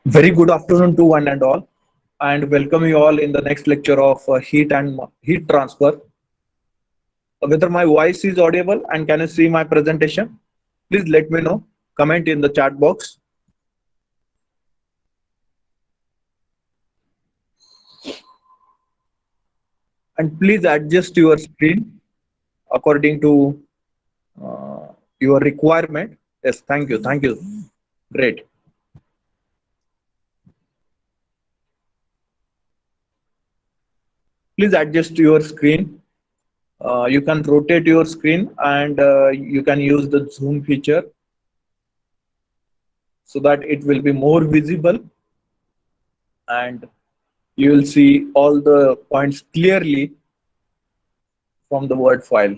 Very good afternoon to one and all, and welcome you all in the next lecture of heat transfer. Whether my voice is audible and can you see my presentation? Please let me know. Comment in the chat box, and please adjust your screen according to uh, your requirement. Yes, thank you, thank you. Great. Please adjust your screen. You can rotate your screen and you can use the zoom feature so that it will be more visible and you will see all the points clearly from the Word file.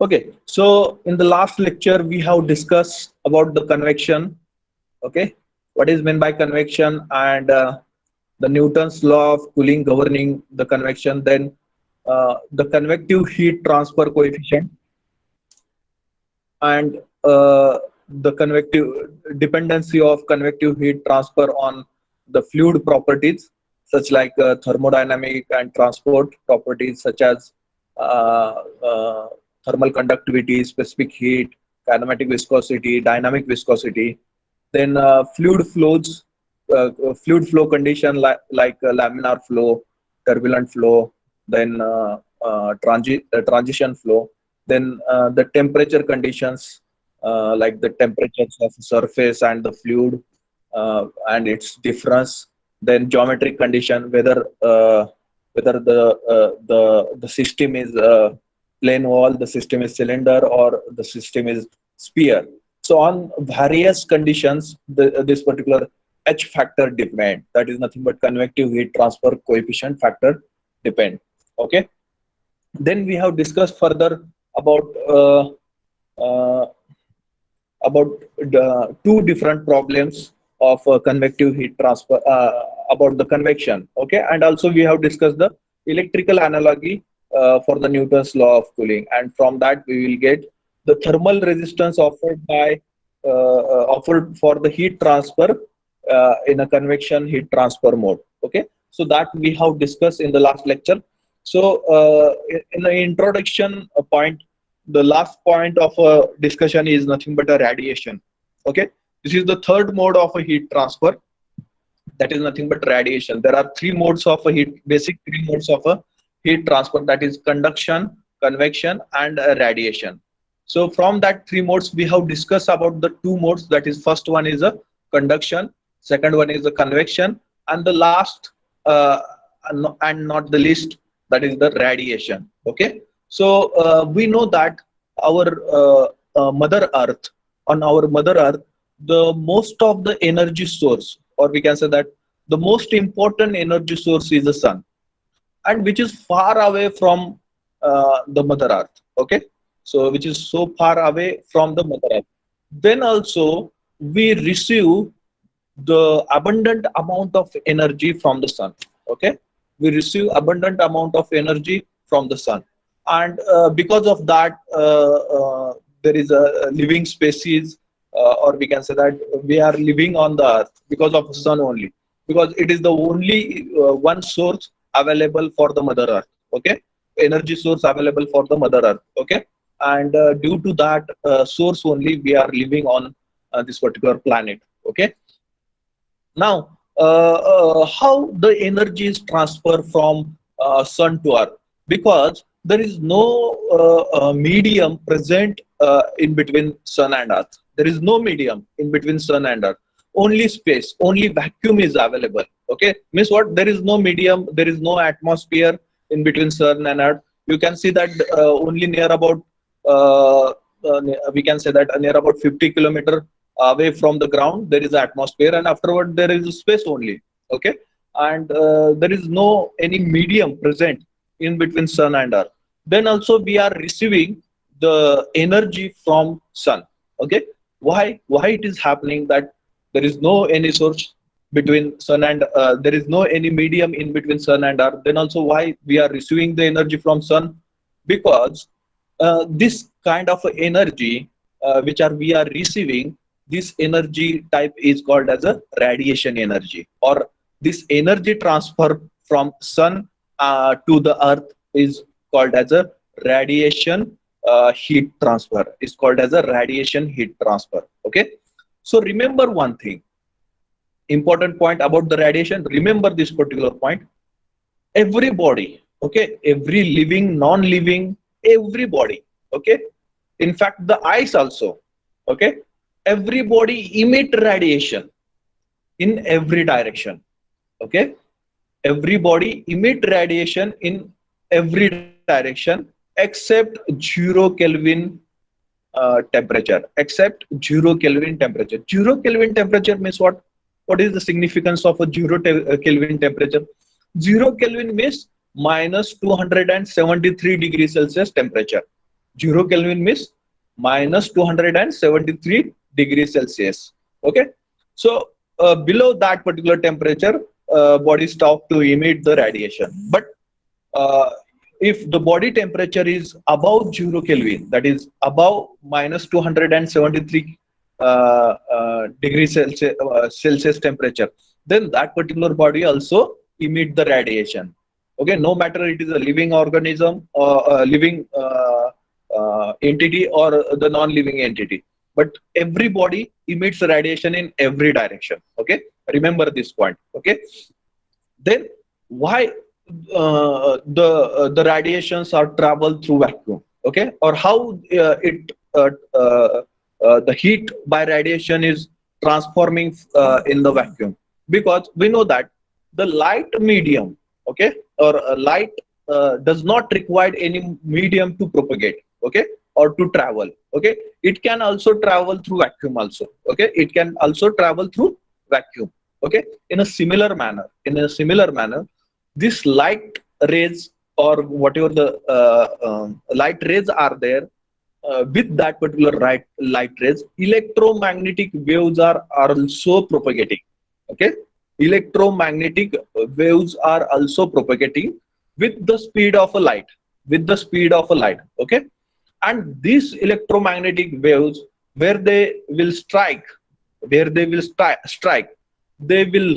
Okay, so in the last lecture, we have discussed about the convection. Okay, what is meant by convection and the Newton's law of cooling governing the convection, then the convective heat transfer coefficient, and the convective dependency of convective heat transfer on the fluid properties such like thermodynamic and transport properties such as uh, uh, thermal conductivity, specific heat, kinematic viscosity, dynamic viscosity, then fluid flow condition like laminar flow, turbulent flow, then transition flow, then the temperature conditions like the temperatures of surface and the fluid and its difference, then geometric condition whether the system is plane wall, the system is cylinder, or the system is sphere. So on various conditions, this particular H factor depend. That is nothing but convective heat transfer coefficient factor depend. Okay. Then we have discussed further about uh, uh, about the two different problems of convective heat transfer about the convection. Okay, and also we have discussed the electrical analogy for the Newton's law of cooling, and from that we will get the thermal resistance offered for the heat transfer in a convection heat transfer mode. Okay, so that we have discussed in the last lecture. So in the introduction point, the last point of a discussion is nothing but a radiation. Okay, this is the third mode of a heat transfer, that is nothing but radiation. There are three modes of a heat, basic three modes of a heat transfer, that is conduction, convection, and radiation. So from that three modes we have discussed about the two modes, that is first one is a conduction, second one is a convection, and the last and not the least, that is the radiation. Okay, so we know that our mother earth on our mother earth, the most of the energy source, or we can say that the most important energy source is the sun, and which is far away from the mother earth. Okay, so which is so far away from the mother earth, then also we receive the abundant amount of energy from the sun. Okay, we receive abundant amount of energy from the sun, and because of that there is a living species, or we can say that we are living on the earth because of the sun only, because it is the only one source available for the mother earth. Okay, energy source available for the mother earth. Okay, and due to that source only we are living on this particular planet. Okay, now how the energy is transferred from sun to earth, because there is no medium present in between sun and earth. There is no medium in between sun and earth, only space, only vacuum is available. Okay, means what? There is no medium, there is no atmosphere in between sun and earth. You can see that only near about we can say that near about 50 kilometer away from the ground there is atmosphere, and afterward there is space only. Okay, and there is no any medium present in between sun and earth. Then also we are receiving the energy from sun. Okay, why it is happening that there is no any source? between sun and there is no any medium in between sun and earth, then also why we are receiving the energy from sun? Because this kind of energy which are we are receiving, this energy type is called as a radiation energy, or this energy transfer from sun to the earth is called as a radiation heat transfer, is called as a radiation heat transfer. Okay, so remember one thing, important point about the radiation. Remember this particular point. Everybody, okay, every living, non-living, everybody, okay, in fact the eyes also, okay, everybody emit radiation in every direction. Okay, everybody emit radiation in every direction except 0 Kelvin temperature, except 0 Kelvin temperature. 0 Kelvin temperature means what is the significance of a Kelvin temperature? 0 Kelvin means minus 273 degrees Celsius temperature. 0 Kelvin means minus 273 degrees Celsius. Okay, so below that particular temperature, body stop to emit the radiation. But uh, if the body temperature is above 0 Kelvin, that is above minus 273 degrees Celsius temperature, then that particular body also emit the radiation. Okay, no matter it is a living organism or a living entity or the non-living entity, but everybody emits radiation in every direction. Okay, remember this point. Okay, then why the radiations are traveled through vacuum? Okay, or how it the heat by radiation is transforming in the vacuum? Because we know that the light medium, okay, or light does not require any medium to propagate, okay, or to travel. Okay, it can also travel through vacuum also. Okay, it can also travel through vacuum. Okay, in a similar manner, this light rays or whatever the light rays are there, with that particular light rays, electromagnetic waves are also propagating. Okay, electromagnetic waves are also propagating with the speed of a light, okay, and these electromagnetic waves, where they will strike, they will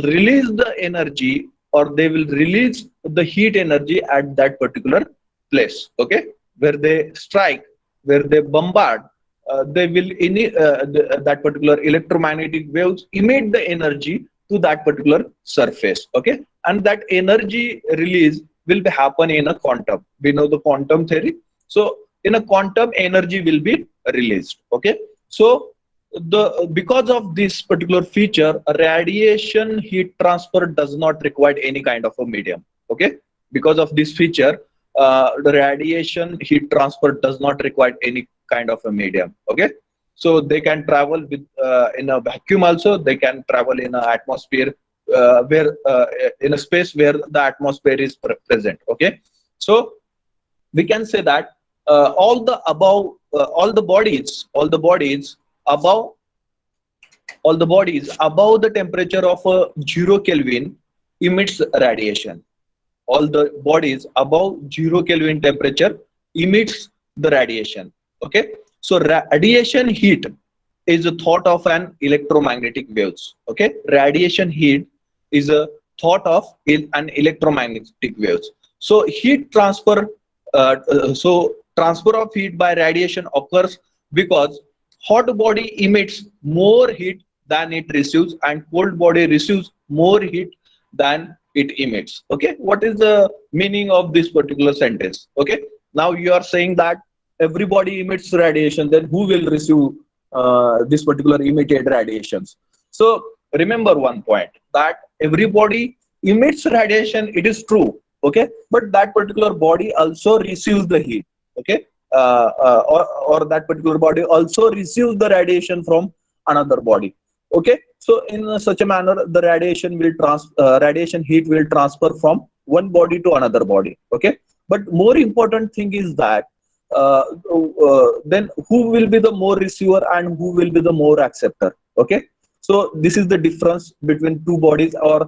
release the energy, or they will release the heat energy at that particular place. Okay, where they strike, where they bombard, they will that particular electromagnetic waves emit the energy to that particular surface. Okay, and that energy release will be happen in a quantum. We know the quantum theory. So in a quantum, energy will be released. Okay, so because of this particular feature, radiation heat transfer does not require any kind of a medium. Okay, because of this feature, the radiation heat transfer does not require any kind of a medium. Okay, so they can travel with in a vacuum also. They can travel in an atmosphere where in a space where the atmosphere is present. Okay, so we can say that all the bodies above above the temperature of 0 Kelvin emits radiation. All the bodies above 0 Kelvin temperature emits the radiation. Okay, so radiation heat is a thought of an electromagnetic waves. Okay, radiation heat is a thought of an electromagnetic waves. So heat transfer, so transfer of heat by radiation occurs because hot body emits more heat than it receives, and cold body receives more heat than it emits. Okay, what is the meaning of this particular sentence? Okay, now you are saying that everybody emits radiation, then who will receive this particular emitted radiations? So remember one point, that everybody emits radiation, it is true. Okay, but that particular body also receives the heat. Okay, or that particular body also receives the radiation from another body. Okay, so in such a manner, the radiation heat will transfer from one body to another body. Okay, but more important thing is that then who will be the more receiver and who will be the more acceptor? Okay, So this is the difference between two bodies, or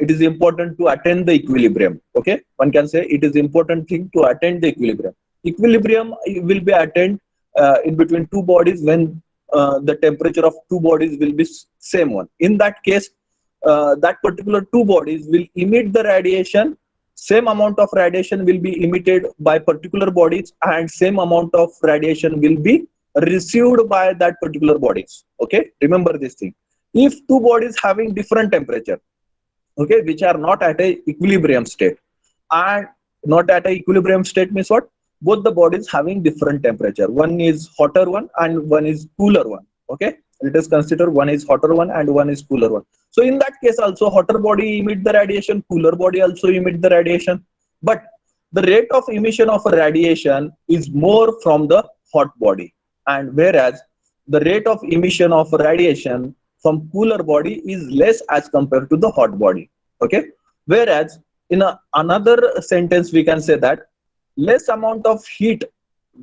it is important to attain the equilibrium. Okay, one can say it is important thing to attain the equilibrium. Equilibrium will be attained in between two bodies when the temperature of two bodies will be same one. In that case, that particular two bodies will emit the radiation. Same amount of radiation will be emitted by particular bodies, and same amount of radiation will be received by that particular bodies. Okay, remember this thing. If two bodies having different temperature, okay, which are not at a equilibrium state, and not at a equilibrium state means what? Both the bodies having different temperature. One is hotter one and one is cooler one. Okay, let us consider one is hotter one and one is cooler one. So in that case also, hotter body emit the radiation, cooler body also emit the radiation, but the rate of emission of a radiation is more from the hot body, and whereas the rate of emission of radiation from cooler body is less as compared to the hot body. Okay, whereas in another sentence we can say that less amount of heat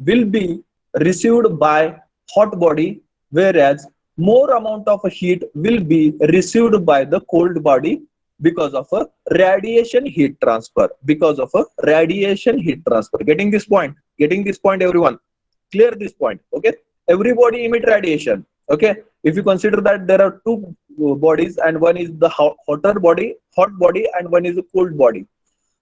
will be received by hot body, whereas more amount of heat will be received by the cold body because of a radiation heat transfer. Because of a radiation heat transfer. Getting this point? Getting this point, everyone? Clear this point? Okay. Everybody emit radiation. Okay. If you consider that there are two bodies, and one is the hot body, and one is a cold body.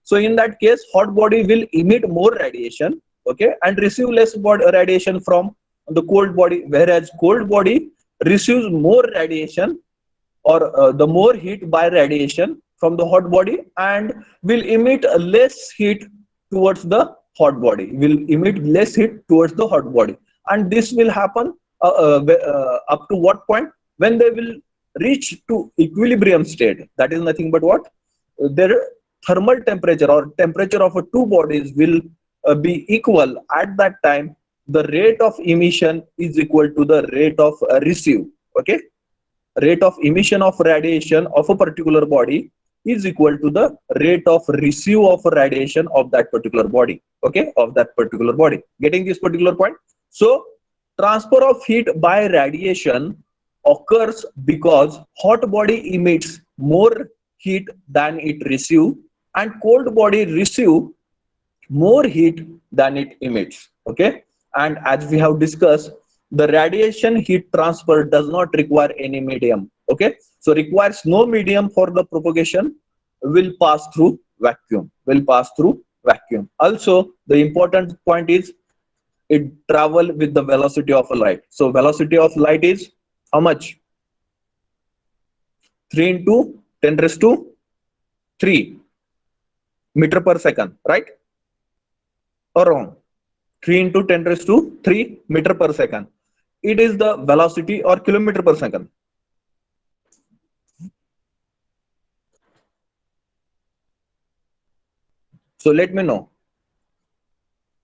So in that case, hot body will emit more radiation, okay, and receive less radiation from the cold body, whereas cold body receives more radiation, or the more heat by radiation from the hot body, and will emit less heat towards the hot body, and this will happen up to what point? When they will reach to equilibrium state. That is nothing but what? Their thermal temperature, or temperature of two bodies, will be equal. At that time, the rate of emission is equal to the rate of receive. Okay, rate of emission of radiation of a particular body is equal to the rate of receive of radiation of that particular body. Okay, of that particular body. Getting this particular point? So transfer of heat by radiation occurs because hot body emits more heat than it receives, and cold body receive more heat than it emits. Okay, and as we have discussed, the radiation heat transfer does not require any medium. Okay, so requires no medium for the propagation, will pass through vacuum. Also, the important point is it travel with the velocity of a light. So velocity of light is how much? 3 into 10 raised to 3 meter per second, right? Or wrong? 3 into 10 raised to 3 meter per second. It is the velocity, or kilometer per second? So let me know.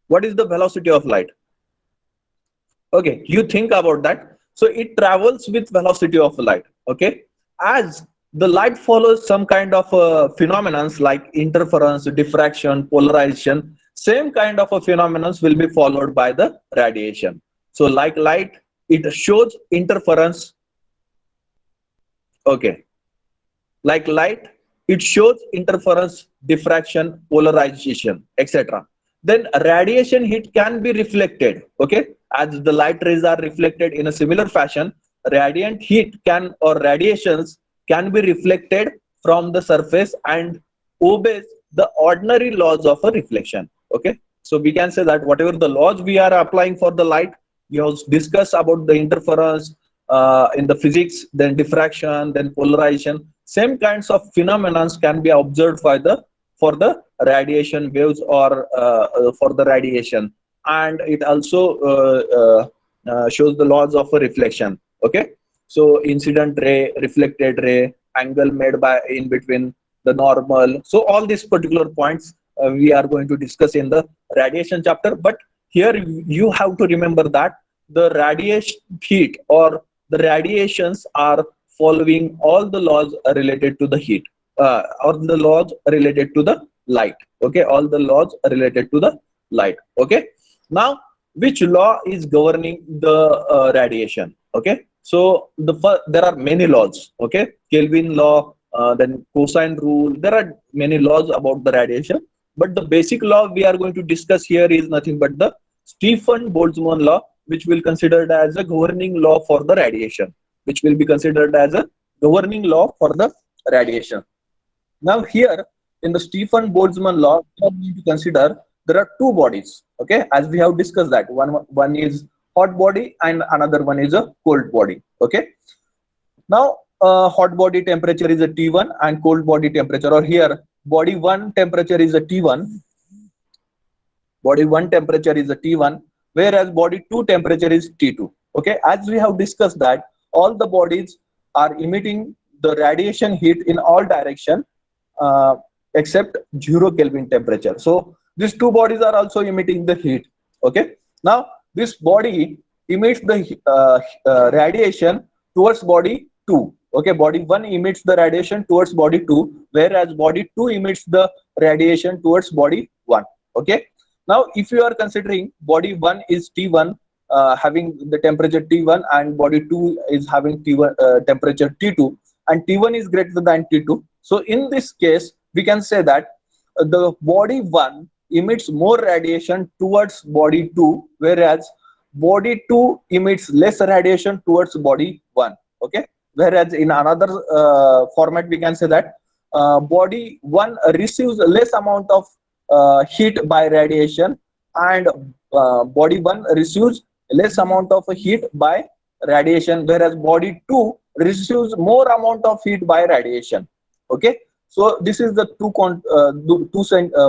What is the velocity of light? Okay, you think about that. So it travels with velocity of light. Okay, as the light follows some kind of phenomena like interference, diffraction, polarization, same kind of a phenomena will be followed by the radiation. So like light, it shows interference. Okay, like light, it shows interference, diffraction, polarization, etc. Then radiation heat can be reflected. Okay, as the light rays are reflected in a similar fashion, radiant heat can, or radiations can be reflected from the surface and obeys the ordinary laws of a reflection. Okay, so we can say that whatever the laws we are applying for the light, we have discussed about the interference in the physics, then diffraction, then polarization. Same kinds of phenomena can be observed by the for the radiation waves, or for the radiation, and it also shows the laws of a reflection. Okay, so incident ray, reflected ray, angle made by in between the normal. So all these particular points we are going to discuss in the radiation chapter. But here you have to remember that the radiation heat, or the radiations, are following all the laws related to the heat, or the laws related to the light. Okay, all the laws related to the light. Okay, now which law is governing the radiation? Okay, So there are many laws. Okay, Kelvin law, then cosine rule. There are many laws about the radiation, but the basic law we are going to discuss here is nothing but the Stefan-Boltzmann law, which will considered as a governing law for the radiation, which will be considered as a governing law for the radiation. Now here in the Stefan-Boltzmann law, we are going to consider there are two bodies. Okay, as we have discussed that one is hot body and another one is a cold body. Okay, now hot body temperature is a T1 and cold body temperature, or here body 1 temperature is a T1, body 1 temperature is a T1, whereas body 2 temperature is T2. Okay, as we have discussed that all the bodies are emitting the radiation heat in all direction uh, except 0 Kelvin temperature. So these two bodies are also emitting the heat. Okay, now this body emits the radiation towards body 2. Okay, body 1 emits the radiation towards body 2, whereas body 2 emits the radiation towards body 1. Okay, now if you are considering body 1 is T1, having the temperature T1, and body 2 is having T1 temperature T2, and T1 is greater than T2. So in this case we can say that the body 1 emits more radiation towards body 2, whereas body 2 emits less radiation towards body 1. Okay, whereas in another format we can say that body 1 receives less amount of heat by radiation, and body 1 receives less amount of heat by radiation, whereas body 2 receives more amount of heat by radiation. Okay, so this is the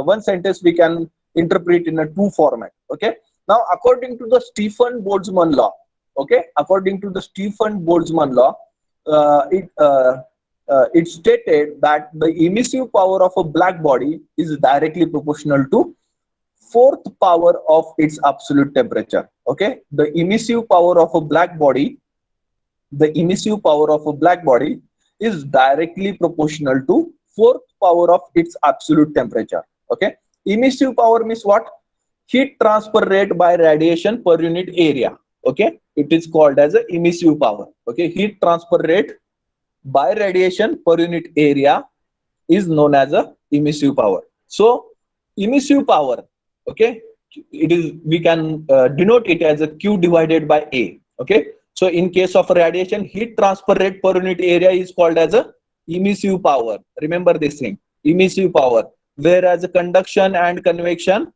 one sentence we can interpret in a two format. Okay, now according to the Stefan-Boltzmann law, okay, according to the Stefan-Boltzmann law, it stated that the emissive power of a black body is directly proportional to fourth power of its absolute temperature. Okay, the emissive power of a black body, the emissive power of a black body is directly proportional to fourth power of its absolute temperature. Okay, emissive power means what? Heat transfer rate by radiation per unit area. Okay, it is called as a emissive power. Okay, heat transfer rate by radiation per unit area is known as a emissive power. So emissive power, okay, it is, we can denote it as a Q divided by A. Okay, so in case of radiation, heat transfer rate per unit area is called as a emissive power. Remember this thing, emissive power. Whereas conduction and convection,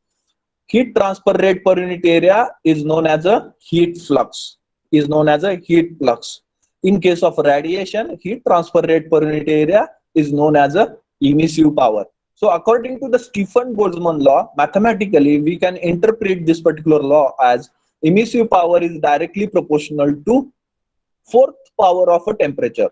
heat transfer rate per unit area is known as a heat flux, is known as a heat flux. In case of radiation, heat transfer rate per unit area is known as a emissive power. So according to the Stefan-Boltzmann law, mathematically we can interpret this particular law as emissive power is directly proportional to fourth power of a temperature.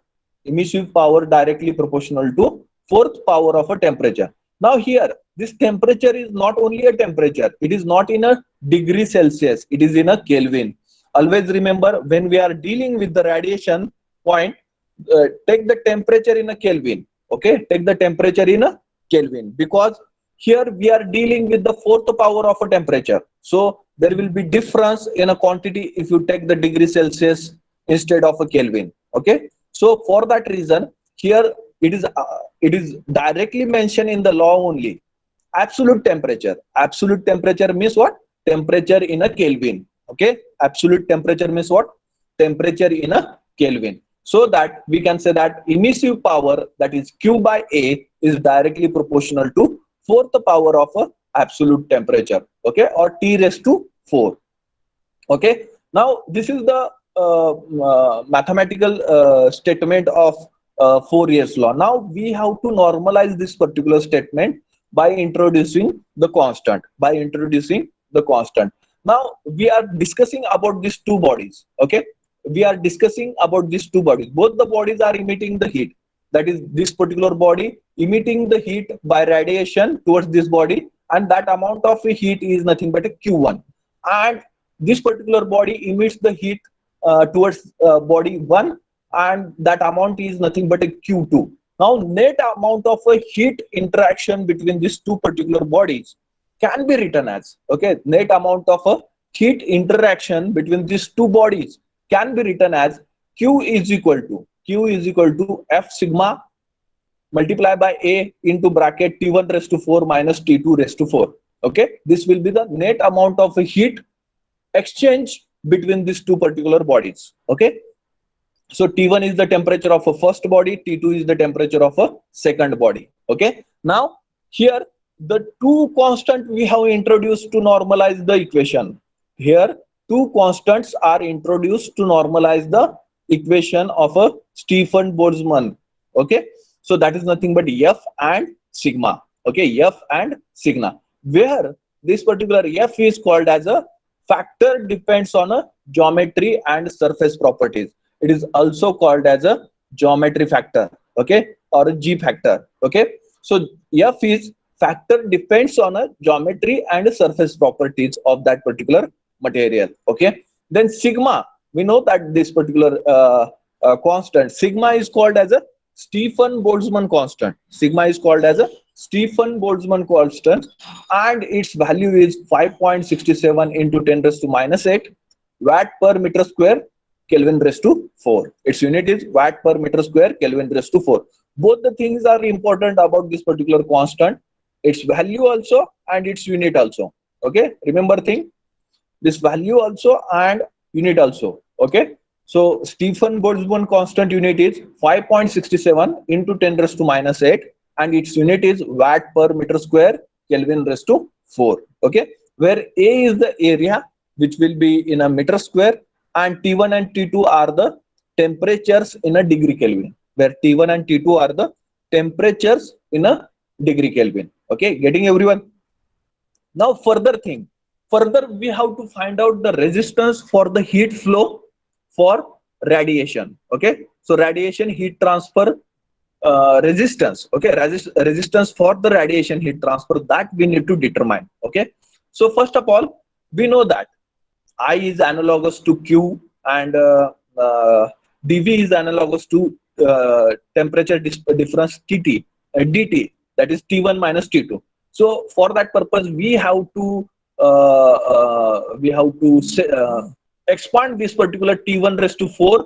Emissive power directly proportional to fourth power of a temperature. Now here, this temperature is not only a temperature, it is not in a degree Celsius, it is in a Kelvin. Always remember, when we are dealing with the radiation point, take the temperature in a Kelvin. Okay, take the temperature in a Kelvin, because here we are dealing with the fourth power of a temperature. So there will be difference in a quantity if you take the degree Celsius instead of a Kelvin. Okay, so for that reason, here it is directly mentioned in the law only. Absolute temperature. Absolute temperature means what? Temperature in a Kelvin. Okay, absolute temperature means what? Temperature in a Kelvin. So that we can say that emissive power, that is Q by A, is directly proportional to fourth power of a absolute temperature. Okay, or T raised to 4. Okay, now this is the mathematical statement of Fourier's law. Now we have to normalize this particular statement by introducing the constant, now we are discussing about these two bodies. Okay, we are discussing about these two bodies. Both the bodies are emitting the heat, that is this particular body emitting the heat by radiation towards this body, and that amount of heat is nothing but a Q1, and this particular body emits the heat towards body 1, and that amount is nothing but a Q2. Now net amount of a heat interaction between these two particular bodies can be written as, okay, net amount of a heat interaction between these two bodies can be written as Q is equal to F sigma multiply by A into bracket T1 raised to 4 minus T2 raised to 4. Okay, this will be the net amount of heat exchange between these two particular bodies. Okay, so T1 is the temperature of a first body, T2 is the temperature of a second body. Okay, now here the two constant we have introduced to normalize the equation. Here two constants are introduced to normalize the equation of a Stefan Boltzmann. Okay, so that is nothing but F and sigma. Okay, F and sigma, where this particular F is called as a factor depends on a geometry and surface properties. It is also called as a geometry factor, okay, or a G factor. Okay, so F is factor depends on a geometry and surface properties of that particular material. Okay, then sigma, we know that this particular constant sigma is called as a Stefan Boltzmann constant. Sigma is called as a Stefan Boltzmann constant, and its value is 5.67 into 10 raised to minus 8 watt per meter square Kelvin raised to 4. Its unit is watt per meter square Kelvin raised to 4. Both the things are important about this particular constant, its value also and its unit also. Okay, remember thing, this value also and unit also. Okay, so Stefan Boltzmann constant unit is 5.67 into 10 raised to minus 8, and its unit is watt per meter square Kelvin raised to 4. Okay, where A is the area which will be in a meter square, and T1 and T2 are the temperatures in a degree Kelvin, where T1 and T2 are the temperatures in a degree Kelvin. Okay, getting everyone? Now further we have to find out the resistance for the heat flow for radiation. Okay, so radiation heat transfer resistance. Okay, resistance for the radiation heat transfer, that we need to determine. Okay, so first of all, we know that I is analogous to Q, and dV is analogous to temperature difference TT, dt, that is T1 minus T2. So for that purpose, we have to expand this particular T1 raised to 4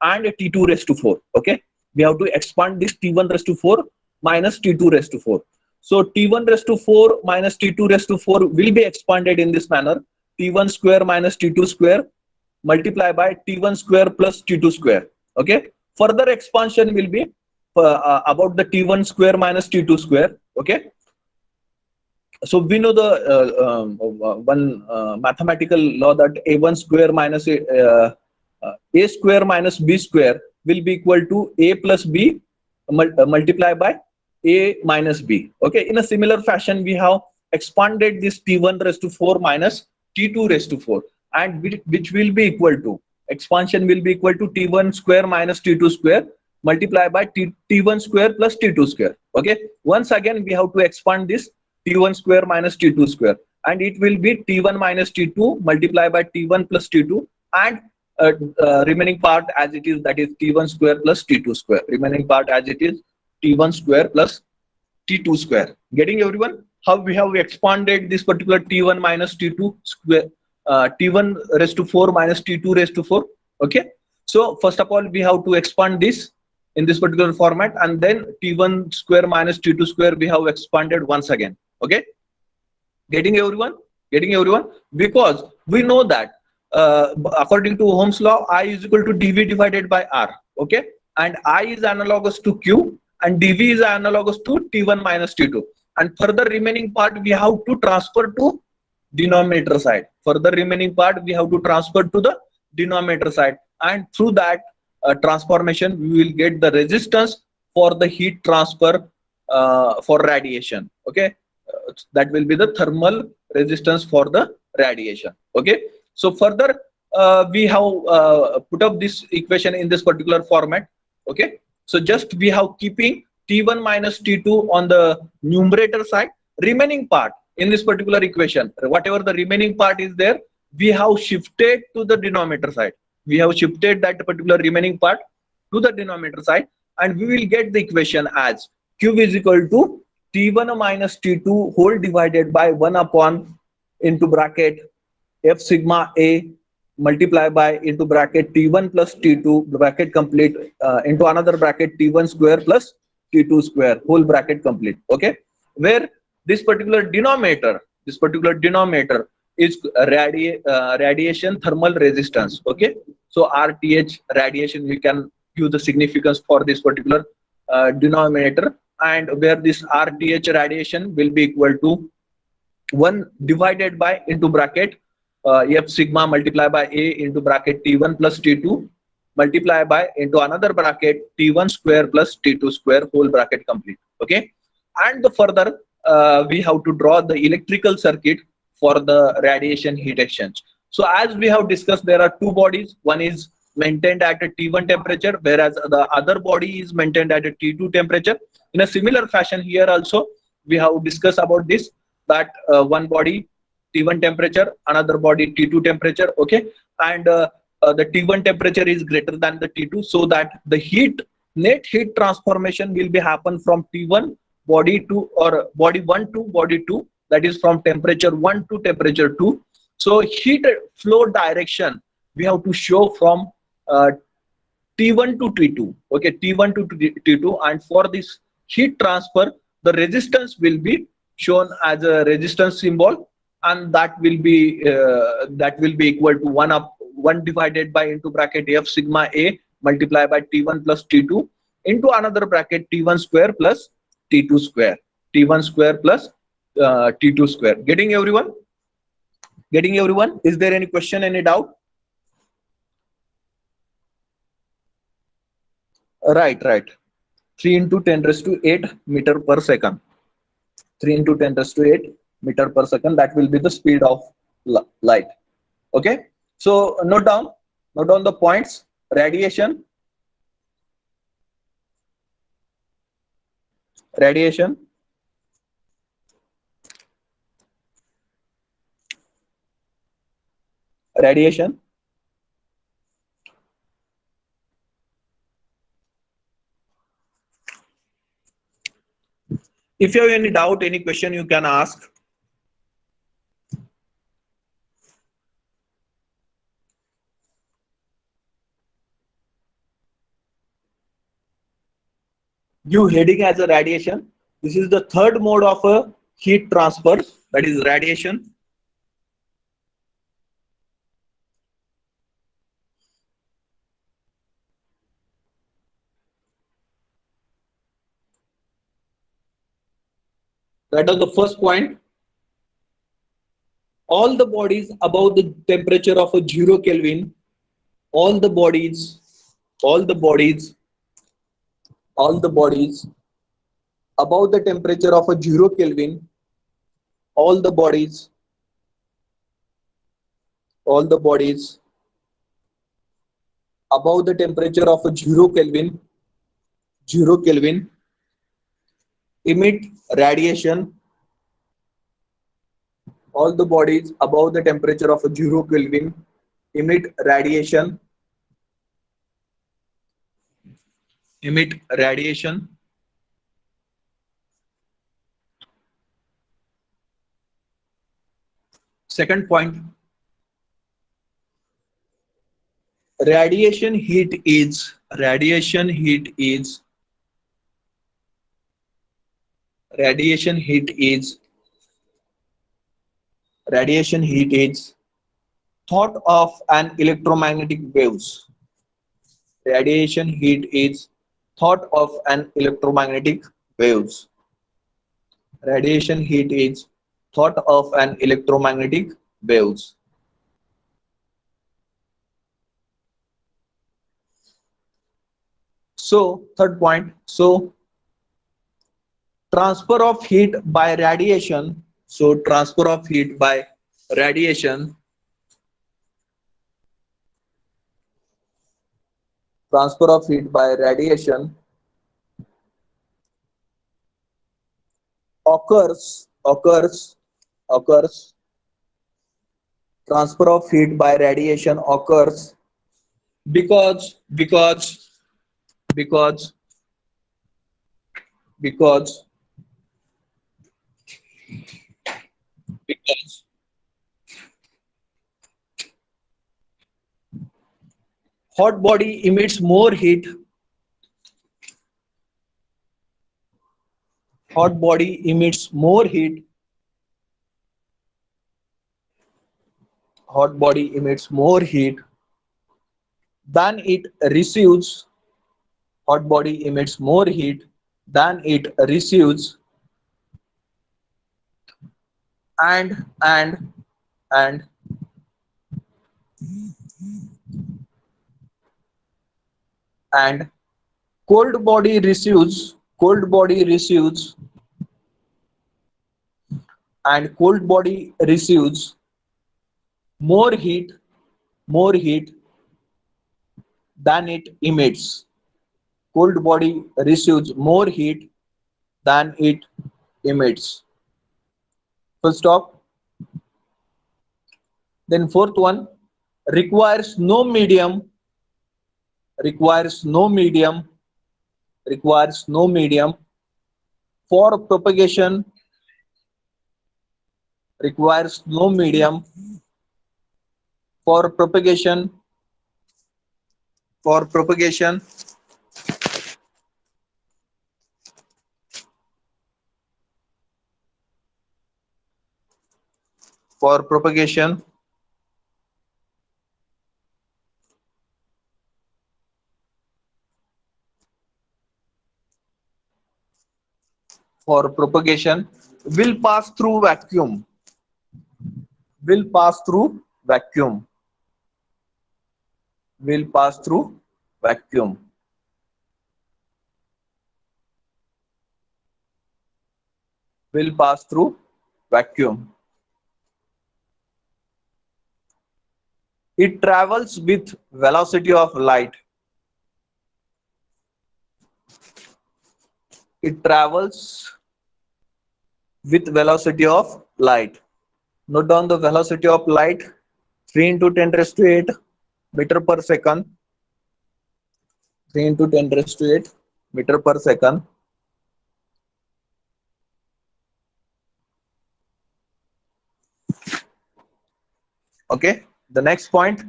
and T2 raised to 4. Okay, we have to expand this T1 raised to 4 minus T2 raised to 4. So T1 raised to 4 minus T2 raised to 4 will be expanded in this manner: T1 square minus T2 square multiply by T1 square plus T2 square. Okay, further expansion will be about the T1 square minus T2 square. Okay, so we know the one mathematical law that A1 square minus A square minus B square will be equal to A plus B multiply by A minus B. Okay, in a similar fashion, we have expanded this T1 raised to 4 minus T2 raised to 4, and which will be equal to, expansion will be equal to T1 square minus T2 square multiply by T1 square plus T2 square. Okay, once again we have to expand this T1 square minus T2 square, and it will be T1 minus T2 multiply by T1 plus T2, and remaining part as it is, that is T1 square plus T2 square. Remaining part as it is T1 square plus T2 square. Getting everyone? How we have expanded this particular T1 minus T2 square, T1 raised to 4 minus T2 raised to 4. Okay, so first of all we have to expand this in this particular format, and then T1 square minus T2 square we have expanded once again. Okay, getting everyone? Getting everyone? Because we know that according to Ohm's law, I is equal to dV divided by R. Okay, and I is analogous to Q, and dV is analogous to T1 minus T2, and further remaining part we have to transfer to denominator side. Further remaining part we have to transfer to the denominator side, and through that transformation we will get the resistance for the heat transfer for radiation. Okay, that will be the thermal resistance for the radiation. Okay, so further we have put up this equation in this particular format. Okay, so just we have keeping T1 minus T2 on the numerator side, remaining part in this particular equation, whatever the remaining part is there, we have shifted to the denominator side. We have shifted that particular remaining part to the denominator side, and we will get the equation as Q is equal to T1 minus T2 whole divided by 1 upon into bracket F sigma A multiply by into bracket T1 plus T2 bracket complete into another bracket T1 square plus T2 square whole bracket complete. Okay, where this particular denominator is radiation thermal resistance. Okay, so RTH radiation, we can give the significance for this particular denominator, and where this RTH radiation will be equal to 1 divided by into bracket F sigma multiply by A into bracket T1 plus T2 multiply by into another bracket T1 square plus T2 square whole bracket complete. Okay, and the further we have to draw the electrical circuit for the radiation heat exchange. So as we have discussed, there are two bodies. One is maintained at a T1 temperature, whereas the other body is maintained at a T2 temperature. In a similar fashion, here also we have discussed about this, that one body T1 temperature, another body T2 temperature. Okay, and the T1 temperature is greater than the T2, so that the net heat transformation will be happen from T1 body to, or body 1 to body 2, that is from temperature 1 to temperature 2. So heat flow direction we have to show from T1 to T2. Okay, T1 to T2, and for this heat transfer, the resistance will be shown as a resistance symbol, and that will be equal to 1 divided by into bracket F sigma A multiply by T1 plus T2 into another bracket T1 square plus T2 square, T1 square plus T2 square. Getting everyone? Getting everyone? Is there any question, any doubt? Right. 3 into 10 raised to 8 meter per second. 3 into 10 raised to 8 meter per second. That will be the speed of light. Okay. So note down the points. Radiation. Radiation. Radiation. If you have any doubt, any question, you can ask. Give heading as a radiation. This is the third mode of a heat transfer, that is radiation. That was the first point. All the bodies above the temperature of a 0 Kelvin, all the bodies above the temperature of a 0 Kelvin, all the bodies above the temperature of a 0 Kelvin emit radiation. All the bodies above the temperature of a 0 Kelvin emit radiation. Second point, radiation heat is thought of an electromagnetic waves. Radiation heat is thought of an electromagnetic waves. Radiation heat is thought of an electromagnetic waves. So third point, so transfer of heat by radiation. So transfer of heat by radiation occurs transfer of heat by radiation occurs because because Hot body emits more heat. Hot body emits more heat. Hot body emits more heat than it receives. Hot body emits more heat than it receives. And and cold body receives and cold body receives more heat more heat than it emits. Cold body receives more heat than it emits. Full stop. Then fourth one, requires no medium requires no medium requires no medium for propagation. Requires no medium for propagation for propagation for propagation for propagation will pass through vacuum will pass through vacuum will pass through vacuum will pass through vacuum. It travels with velocity of light. It travels with velocity of light. Note down the velocity of light, 3 into 10 raised to 8 meter per second. 3 into 10 raised to 8 meter per second. Okay, the next point,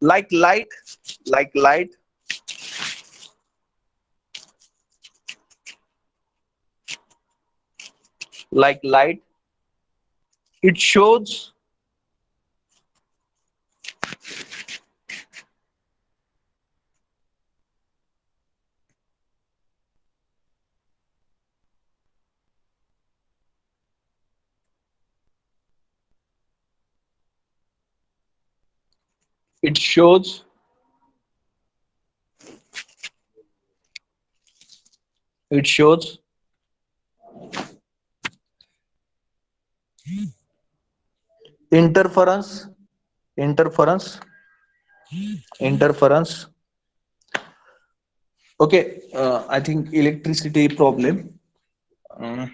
like light like light like light it shows it shows it shows interference interference interference. Okay, I think electricity problem. uh,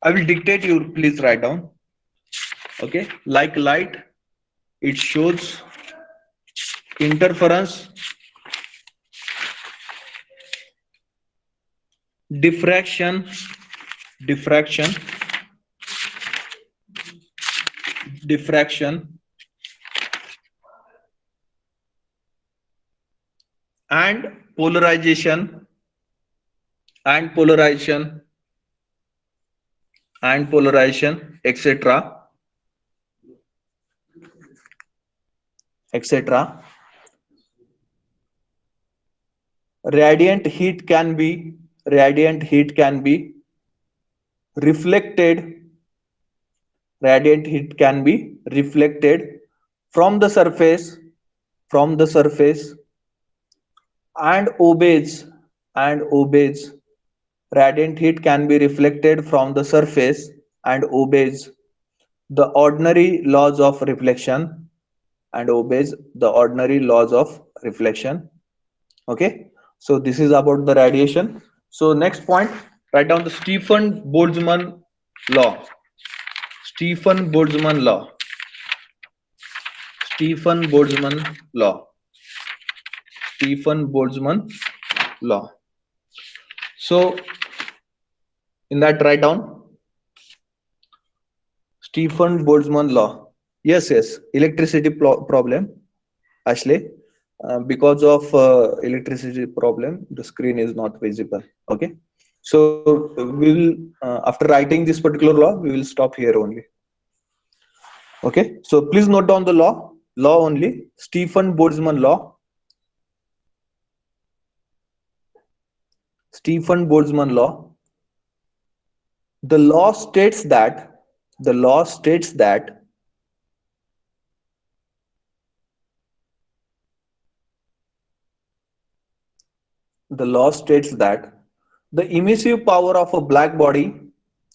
I will dictate, you please write down. Okay, like light it shows interference, diffraction diffraction diffraction and polarization and polarization etc etc. Radiant heat can be radiant heat can be reflected radiant heat can be reflected from the surface from the surface and obeys. Radiant heat can be reflected from the surface and obeys the ordinary laws of reflection Okay, so this is about the radiation. So next point, write down the Stefan Boltzmann law. Stefan Boltzmann law. Stefan Boltzmann law. Stefan Boltzmann law. So in that, write down Stefan Boltzmann law. Yes, electricity problem. Ashley, because of electricity problem, the screen is not visible. Okay, so we will after writing this particular law, we will stop here only. Okay, so please note down the law only. Stephen Boltzmann law. Stephen Boltzmann law. The law states that the law states that the law states that the emissive power of a black body.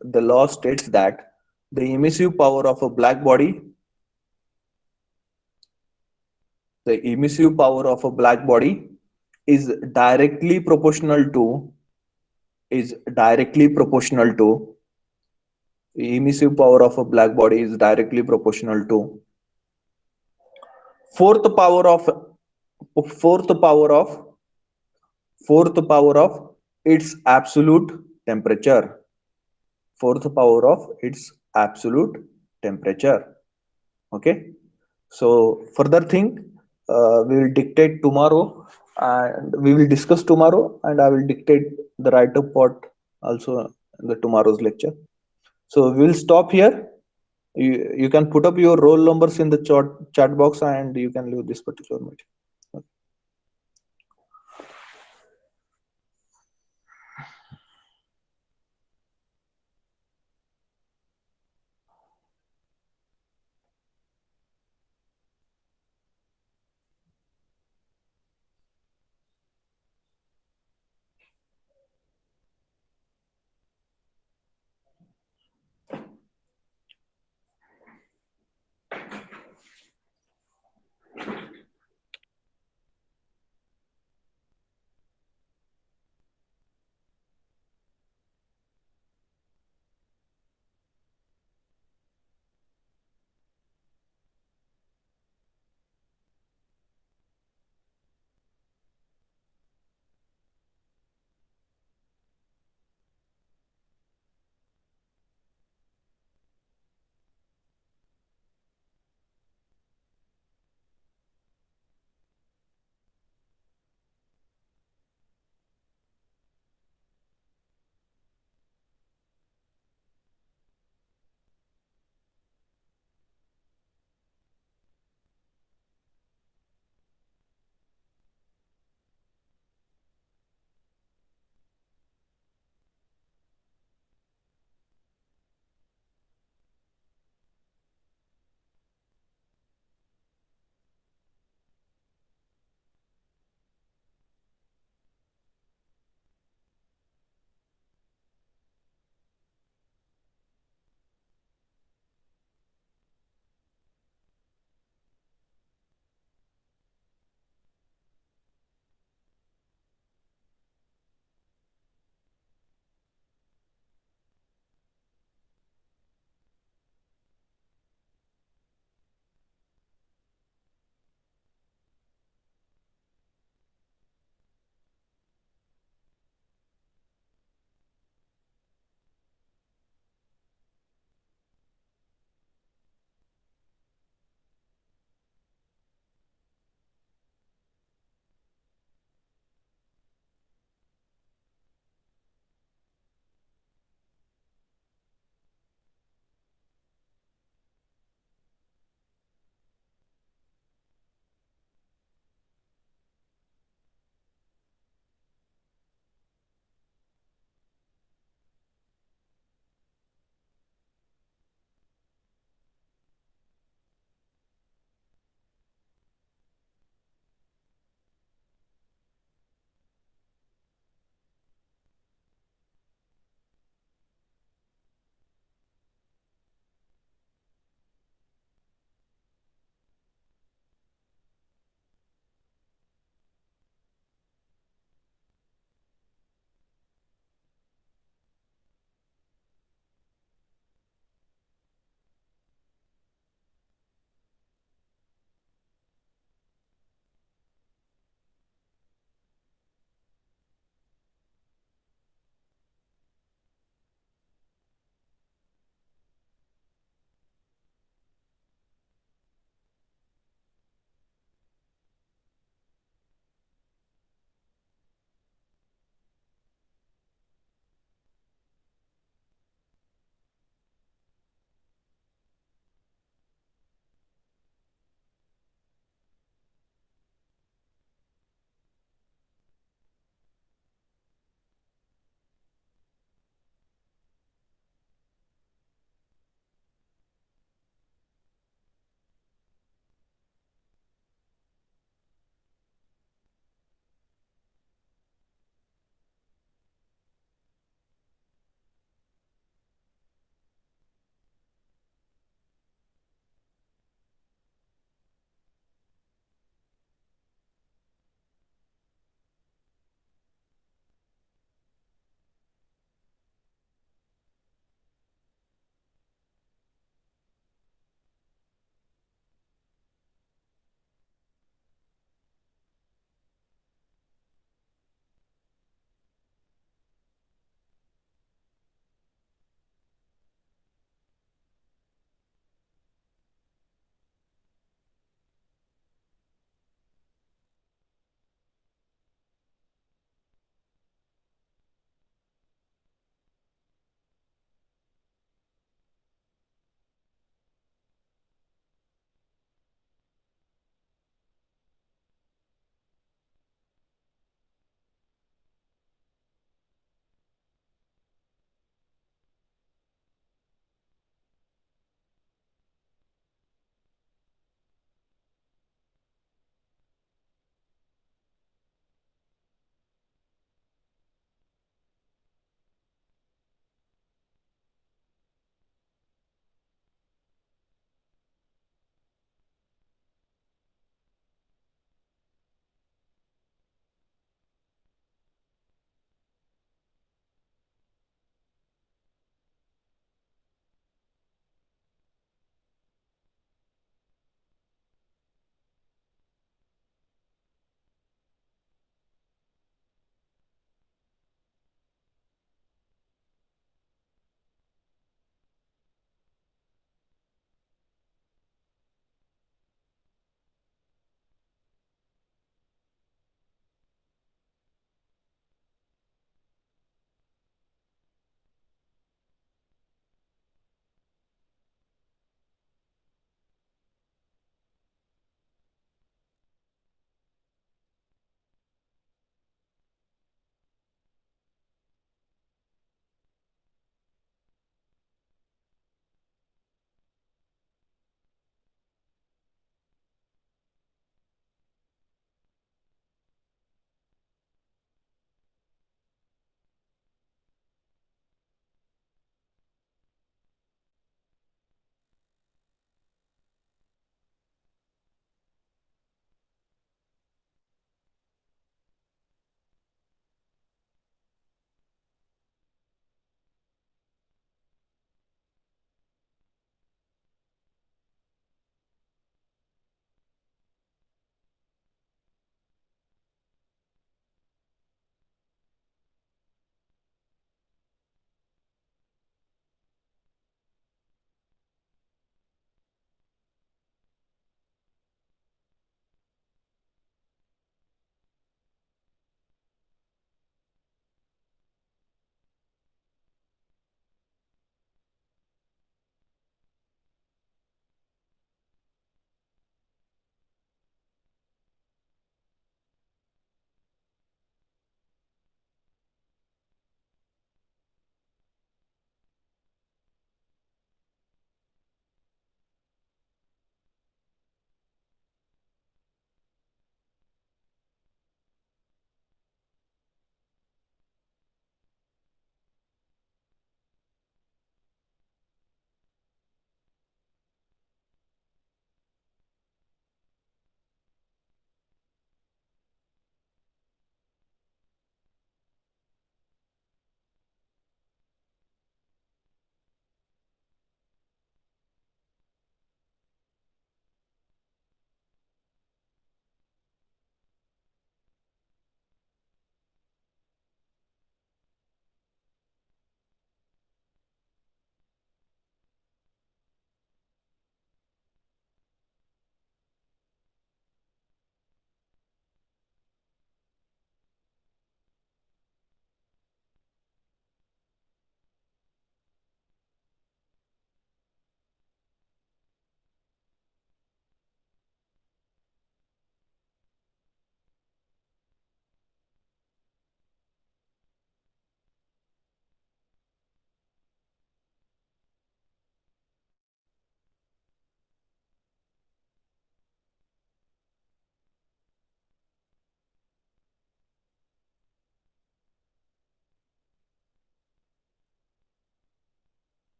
The law states that the emissive power of a black body. The emissive power of a black body is directly proportional to is directly proportional to the emissive power of a black body is directly proportional to fourth power of fourth power of fourth power of its absolute temperature. Fourth power of its absolute temperature. Okay, so further thing we will dictate tomorrow, and we will discuss tomorrow, and I will dictate the write-up part also in the tomorrow's lecture. So we will stop here. You can put up your roll numbers in the chat box, and you can leave this particular meeting.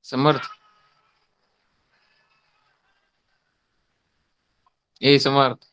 Samarth. A Samarth.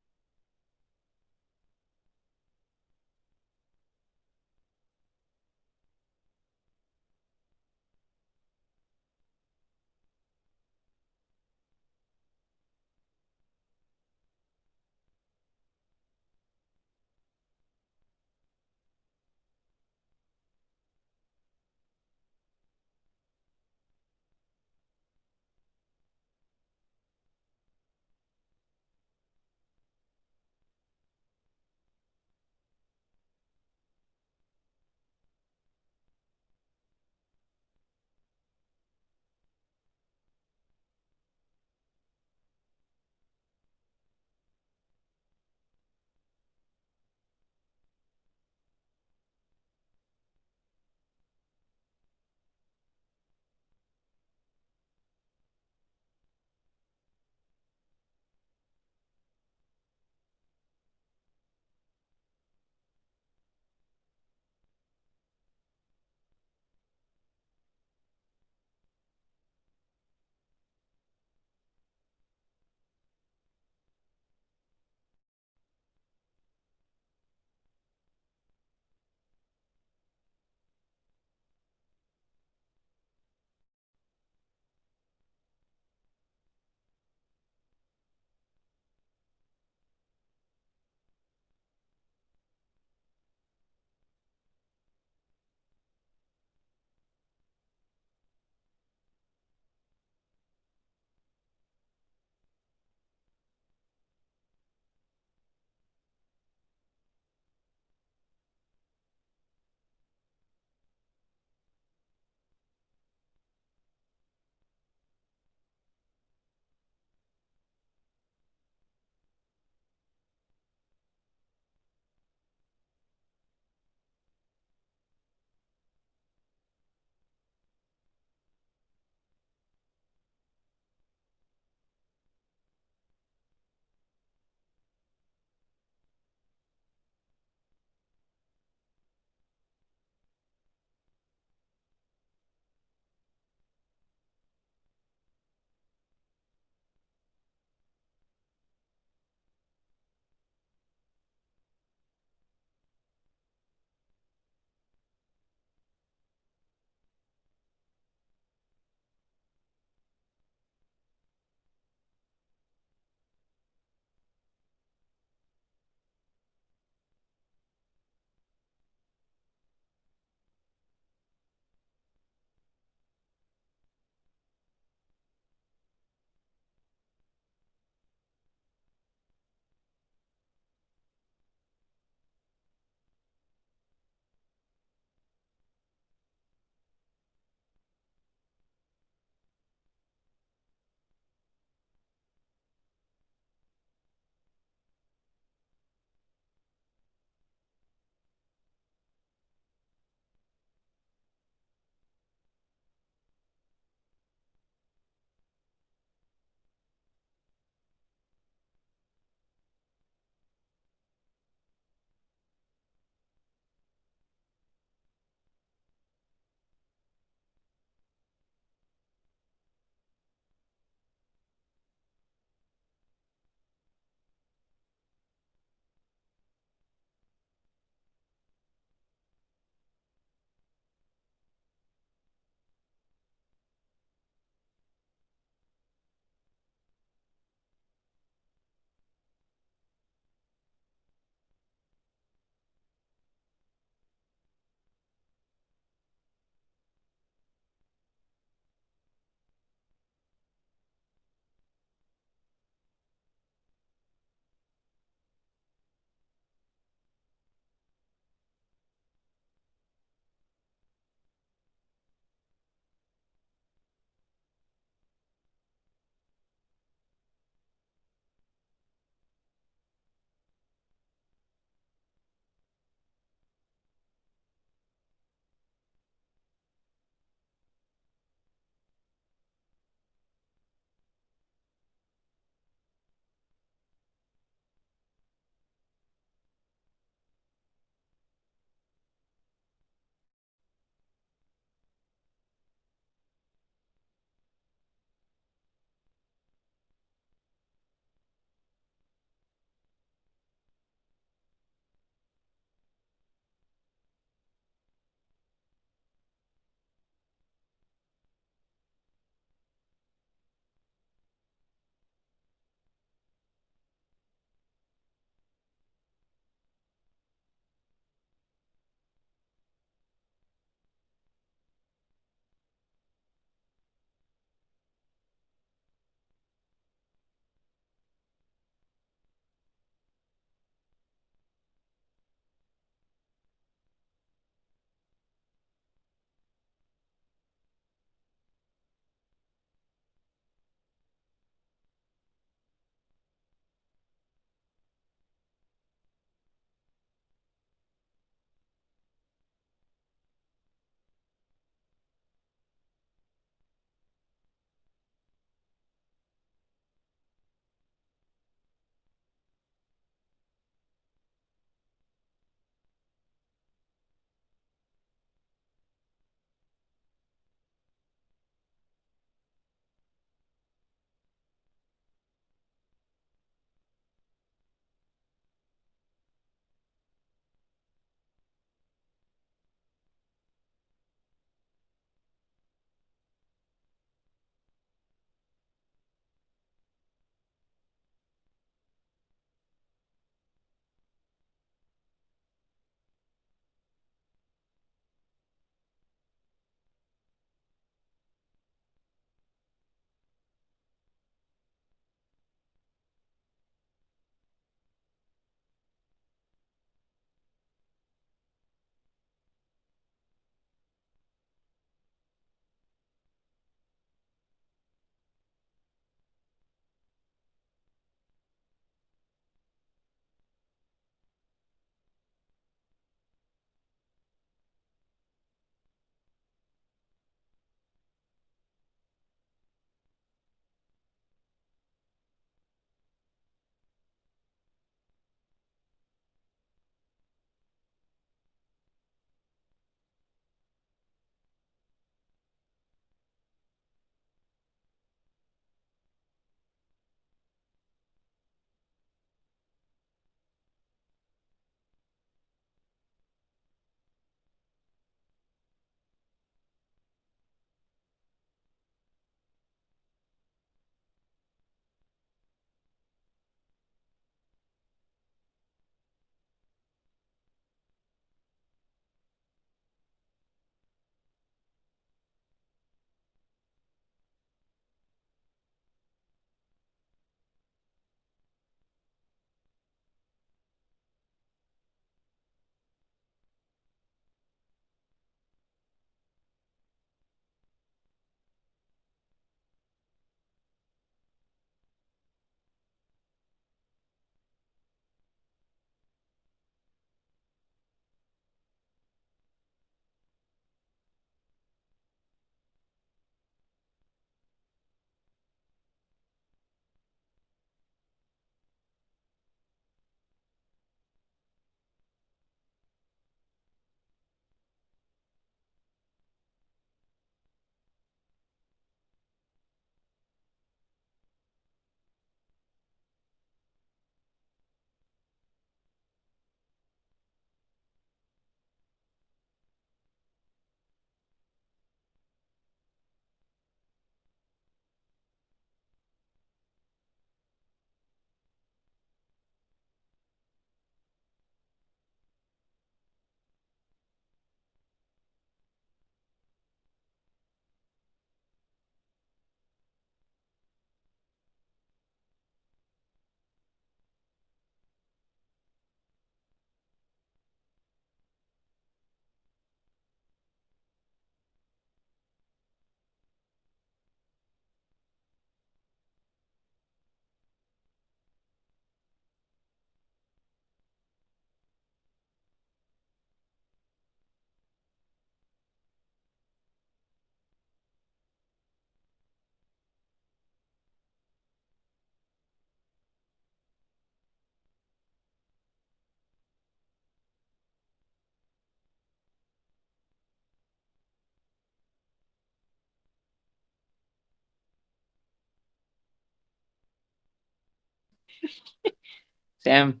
Sam,